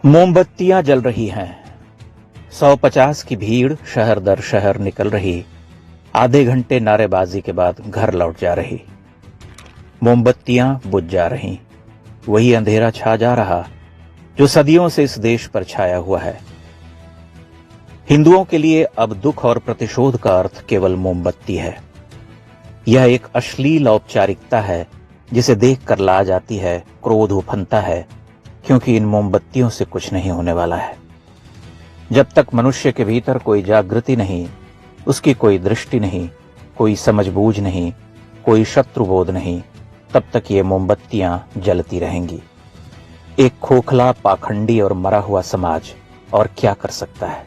मोमबत्तियां जल रही हैं। 150 की भीड़ शहर दर शहर निकल रही। आधे घंटे नारेबाजी के बाद घर लौट जा रही। मोमबत्तियां बुझ जा रही। वही अंधेरा छा जा रहा जो सदियों से इस देश पर छाया हुआ है। हिंदुओं के लिए अब दुख और प्रतिशोध का अर्थ केवल मोमबत्ती है। यह एक अश्लील औपचारिकता है जिसे देखकर लाज आती है, क्रोध उफनता है, क्योंकि इन मोमबत्तियों से कुछ नहीं होने वाला है। जब तक मनुष्य के भीतर कोई जागृति नहीं, उसकी कोई दृष्टि नहीं, कोई समझबूझ नहीं, कोई शत्रुबोध नहीं, तब तक ये मोमबत्तियां जलती रहेंगी। एक खोखला, पाखंडी और मरा हुआ समाज और क्या कर सकता है?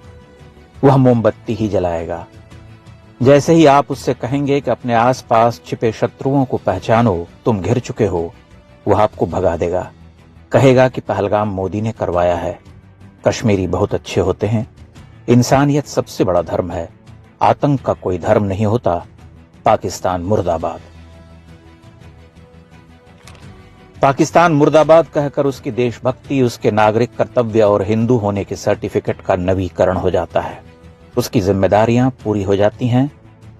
वह मोमबत्ती ही जलाएगा। जैसे ही आप उससे कहेंगे कि अपने आसपास छिपे शत्रुओं को पहचानो, तुम घिर चुके हो, वह आपको भगा देगा। कहेगा कि पहलगाम मोदी ने करवाया है, कश्मीरी बहुत अच्छे होते हैं, इंसानियत सबसे बड़ा धर्म है, आतंक का कोई धर्म नहीं होता, पाकिस्तान मुर्दाबाद। पाकिस्तान मुर्दाबाद कहकर उसकी देशभक्ति, उसके नागरिक कर्तव्य और हिंदू होने के सर्टिफिकेट का नवीकरण हो जाता है। उसकी जिम्मेदारियां पूरी हो जाती हैं।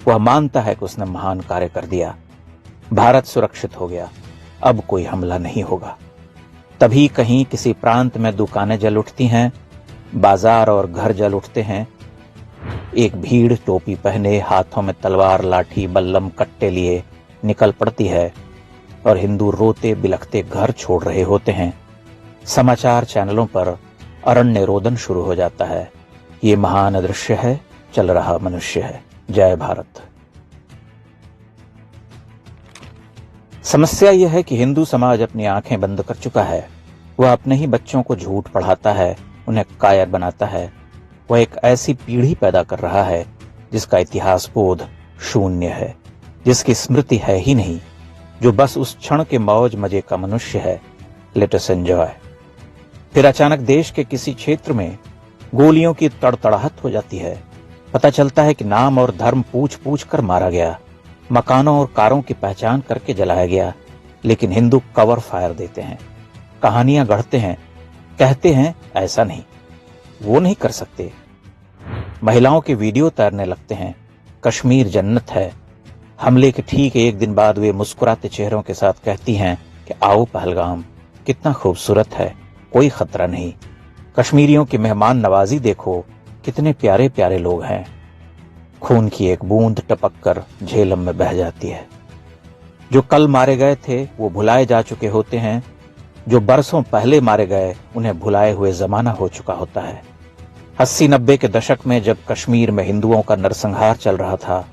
वह मानता है कि उसने महान कार्य कर दिया। भारत सुरक्षित हो गया, अब कोई हमला नहीं होगा। तभी कहीं किसी प्रांत में दुकानें जल उठती हैं, बाजार और घर जल उठते हैं। एक भीड़ टोपी पहने, हाथों में तलवार, लाठी, बल्लम, कट्टे लिए निकल पड़ती है और हिंदू रोते बिलखते घर छोड़ रहे होते हैं। समाचार चैनलों पर अरण्य रोदन शुरू हो जाता है। ये महान दृश्य है, चल रहा मनुष्य है। जय भारत। समस्या यह है कि हिंदू समाज अपनी आंखें बंद कर चुका है। वह अपने ही बच्चों को झूठ पढ़ाता है, उन्हें कायर बनाता है। वह एक ऐसी पीढ़ी पैदा कर रहा है जिसका इतिहास बोध शून्य है, जिसकी स्मृति है ही नहीं, जो बस उस क्षण के मौज मजे का मनुष्य है। Let us enjoy. फिर अचानक देश के किसी क्षेत्र में गोलियों की तड़तड़ाहट हो जाती है। पता चलता है कि नाम और धर्म पूछ पूछ कर मारा गया, मकानों और कारों की पहचान करके जलाया गया। लेकिन हिंदू कवर फायर देते हैं, कहानियां गढ़ते हैं, कहते हैं ऐसा नहीं, वो नहीं कर सकते। महिलाओं के वीडियो तैरने लगते हैं, कश्मीर जन्नत है। हमले के ठीक एक दिन बाद वे मुस्कुराते चेहरों के साथ कहती हैं कि आओ पहलगाम, कितना खूबसूरत है, कोई खतरा नहीं। कश्मीरियों की मेहमान नवाजी देखो, कितने प्यारे प्यारे लोग हैं। खून की एक बूंद टपक कर झेलम में बह जाती है। जो कल मारे गए थे वो भुलाए जा चुके होते हैं। जो बरसों पहले मारे गए उन्हें भुलाए हुए जमाना हो चुका होता है। 80-90 के दशक में जब कश्मीर में हिंदुओं का नरसंहार चल रहा था,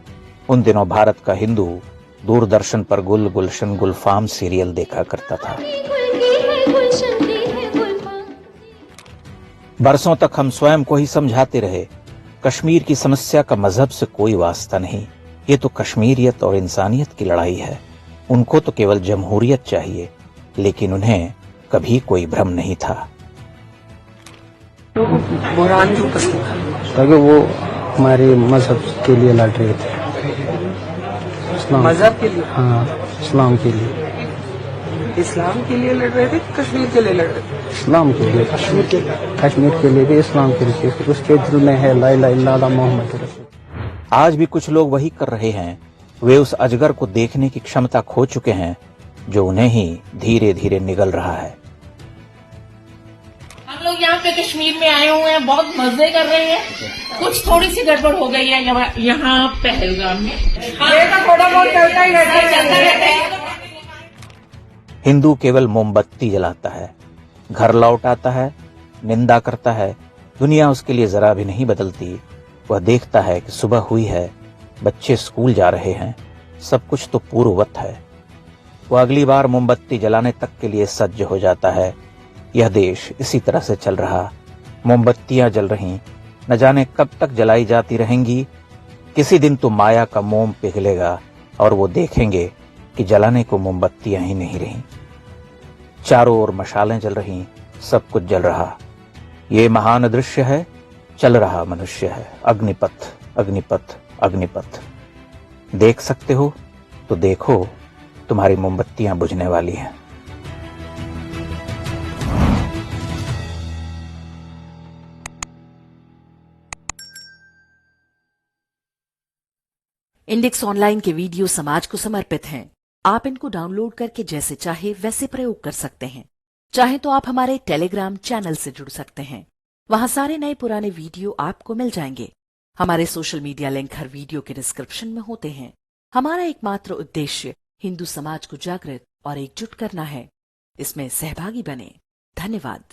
उन दिनों भारत का हिंदू दूरदर्शन पर गुल गुलशन गुलफाम सीरियल देखा करता था। बरसों तक हम स्वयं को ही समझाते रहे, कश्मीर की समस्या का मजहब से कोई वास्ता नहीं, ये तो कश्मीरियत और इंसानियत की लड़ाई है। उनको तो केवल जमहूरियत चाहिए, लेकिन उन्हें कभी कोई भ्रम नहीं था। बुरहान क्यों पसंद था? ताकि वो हमारे मजहब के लिए लड़ रहे थे। मजहब के लिए? हाँ, इस्लाम के लिए। इस्लाम के लिए लड़ रहे थे, कश्मीर के लिए लड़ रहे थे? इस्लाम के लिए, कश्मीर के लिए भी, इस्लाम के लिए। उसके दिल में है ला इलाहा इल्लल्लाह मोहम्मद रसूल। आज भी कुछ लोग वही कर रहे हैं। वे उस अजगर को देखने की क्षमता खो चुके हैं जो उन्हें ही धीरे धीरे निगल रहा है। हम लोग यहाँ पे कश्मीर में आए हुए हैं, बहुत मजे कर रहे हैं। कुछ थोड़ी सी गड़बड़ हो गई है यहाँ पहलगाम में। थोड़ा बहुत चलता ही रहता है। हिंदू केवल मोमबत्ती जलाता है, घर लौट आता है, निंदा करता है। दुनिया उसके लिए जरा भी नहीं बदलती। वह देखता है कि सुबह हुई है, बच्चे स्कूल जा रहे हैं, सब कुछ तो पूर्ववत है। वह अगली बार मोमबत्ती जलाने तक के लिए सज्ज हो जाता है। यह देश इसी तरह से चल रहा। मोमबत्तियां जल रही, न जाने कब तक जलाई जाती रहेंगी। किसी दिन तो माया का मोम पिघलेगा और वो देखेंगे कि जलाने को मोमबत्तियां ही नहीं रही। चारों ओर मशालें जल रही, सब कुछ जल रहा। ये महान दृश्य है, चल रहा मनुष्य है। अग्निपथ, अग्निपथ, अग्निपथ। देख सकते हो तो देखो, तुम्हारी मोमबत्तियां बुझने वाली हैं। इंडेक्स ऑनलाइन के वीडियो समाज को समर्पित हैं। आप इनको डाउनलोड करके जैसे चाहे वैसे प्रयोग कर सकते हैं। चाहे तो आप हमारे टेलीग्राम चैनल से जुड़ सकते हैं। वहां सारे नए पुराने वीडियो आपको मिल जाएंगे। हमारे सोशल मीडिया लिंक हर वीडियो के डिस्क्रिप्शन में होते हैं। हमारा एकमात्र उद्देश्य हिंदू समाज को जागृत और एकजुट करना है। इसमें सहभागी बने। धन्यवाद।